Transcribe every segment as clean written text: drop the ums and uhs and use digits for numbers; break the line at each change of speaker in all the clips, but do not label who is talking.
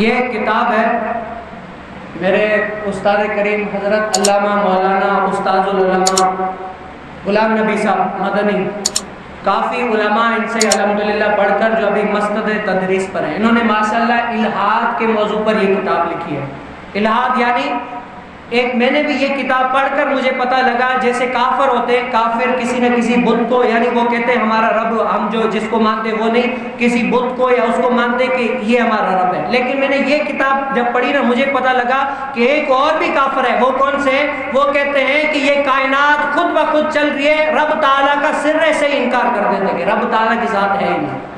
یہ ایک کتاب ہے میرے استاد کریم حضرت علامہ مولانا استاذ العلماء غلام نبی صاحب مدنی، کافی علماء ان سے الحمدللہ پڑھ کر جو ابھی مستد تدریس پر ہیں، انہوں نے ماشاءاللہ الہاد کے موضوع پر یہ کتاب لکھی ہے۔ الہاد یعنی ایک میں نے بھی یہ کتاب پڑھ کر مجھے پتہ لگا جیسے کافر ہوتے ہیں، کافر کسی نہ کسی بت کو، یعنی وہ کہتے ہیں ہمارا رب، ہم جو جس کو مانتے وہ نہیں، کسی بت کو یا اس کو مانتے کہ یہ ہمارا رب ہے۔ لیکن میں نے یہ کتاب جب پڑھی نا، مجھے پتہ لگا کہ ایک اور بھی کافر ہے۔ وہ کون سے؟ وہ کہتے ہیں کہ یہ کائنات خود بخود چل رہی ہے، رب تعالیٰ کا سر سے انکار کر دیتے کہ رب تعالیٰ کی ذات ہے ہی نہیں۔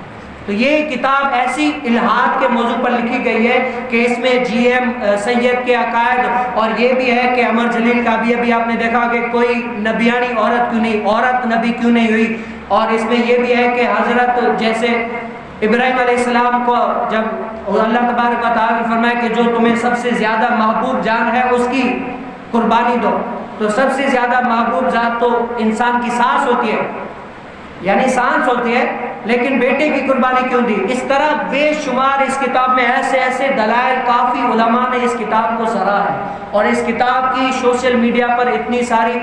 تو یہ کتاب ایسی الہاد کے موضوع پر لکھی گئی ہے کہ اس میں جی ایم سید کے عقائد، اور یہ بھی ہے کہ عمر جلیل کا بھی ابھی آپ نے دیکھا کہ کوئی نبیانی عورت کیوں نہیں، عورت نبی کیوں نہیں ہوئی، اور اس میں یہ بھی ہے کہ حضرت جیسے ابراہیم علیہ السلام کو جب اللہ تبارک و تعالیٰ نے فرمایا کہ جو تمہیں سب سے زیادہ محبوب جان ہے اس کی قربانی دو، تو سب سے زیادہ محبوب ذات تو انسان کی سانس ہوتی ہے، یعنی سانس ہوتی ہے، لیکن بیٹے کی قربانی کیوں دی؟ اس طرح بے شمار اس کتاب میں ایسے ایسے دلائل، کافی علماء نے اس کتاب کو سراہا ہے، اور اس کتاب کی سوشل میڈیا پر اتنی ساری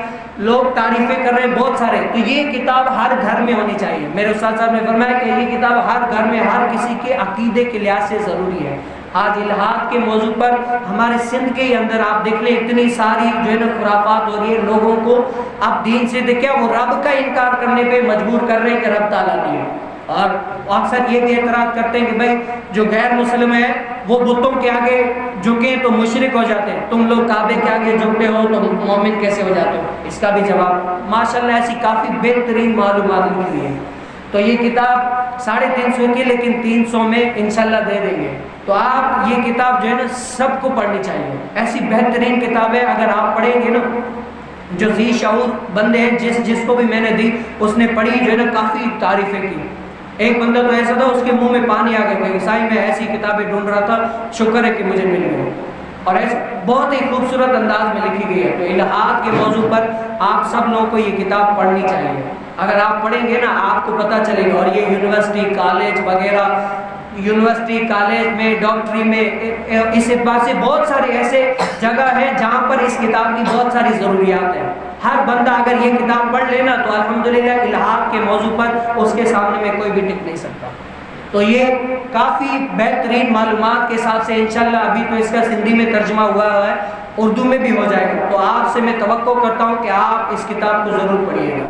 لوگ تعریفیں کر رہے ہیں، بہت سارے۔ تو یہ کتاب ہر گھر میں ہونی چاہیے۔ میرے استاد صاحب نے فرمایا کہ یہ کتاب ہر گھر میں ہر کسی کے عقیدے کے لحاظ سے ضروری ہے۔ آج الہاد کے موضوع پر ہمارے سندھ کے اندر آپ دیکھ لیں اتنی ساری جو ہے نا خرافات ہو رہی ہے، لوگوں کو اب دین سے دیکھیں وہ رب کا انکار کرنے پہ مجبور کر رہے ہیں کہ رب تعالیٰ نہیں ہے، اور اکثر یہ بھی اعتراض کرتے ہیں کہ بھائی جو غیر مسلم ہے وہ بتوں کے آگے جھکیں تو مشرک ہو جاتے ہیں، تم لوگ کعبے کے آگے جھکتے ہو تو مومن کیسے ہو جاتے ہو؟ اس کا بھی جواب ماشاءاللہ ایسی کافی بہترین معلومات لکھی ہوئی ہے۔ تو یہ کتاب 350 کی، لیکن 300 میں انشاءاللہ دے دیں گے۔ تو آپ یہ کتاب جو ہے نا سب کو پڑھنی چاہیے، ایسی بہترین کتاب ہے، اگر آپ پڑھیں گے نا، جو ذی شعور بندے ہیں، جس کو بھی میں نے دی اس نے پڑھی جو ہے نا کافی تعریفیں کی۔ ایک بندہ تو ایسا تھا اس کے منہ میں پانی آ گیا کہ عیسائی میں ایسی کتابیں ڈھونڈ رہا تھا، شکر ہے کہ مجھے مل گئی، اور ایسے بہت ہی خوبصورت انداز میں لکھی گئی ہے۔ تو الہاد کے موضوع پر آپ سب لوگوں کو یہ کتاب پڑھنی چاہیے۔ اگر آپ پڑھیں گے نا آپ کو پتہ چلے گا، اور یہ یونیورسٹی کالج وغیرہ، یونیورسٹی کالج میں ڈاکٹری میں، اس اعتبار سے بہت سارے ایسے جگہ ہیں جہاں پر اس کتاب کی بہت ساری ضروریات ہیں۔ ہر بندہ اگر یہ کتاب پڑھ لینا تو الحمدللہ الہاد کے موضوع پر اس کے سامنے میں کوئی بھی ٹک نہیں سکتا۔ تو یہ کافی بہترین معلومات کے ساتھ سے انشاءاللہ ابھی تو اس کا سندھی میں ترجمہ ہوا ہے، اردو میں بھی ہو جائے گا۔ تو آپ سے میں توقع کرتا ہوں کہ آپ اس کتاب کو ضرور پڑھیے گا۔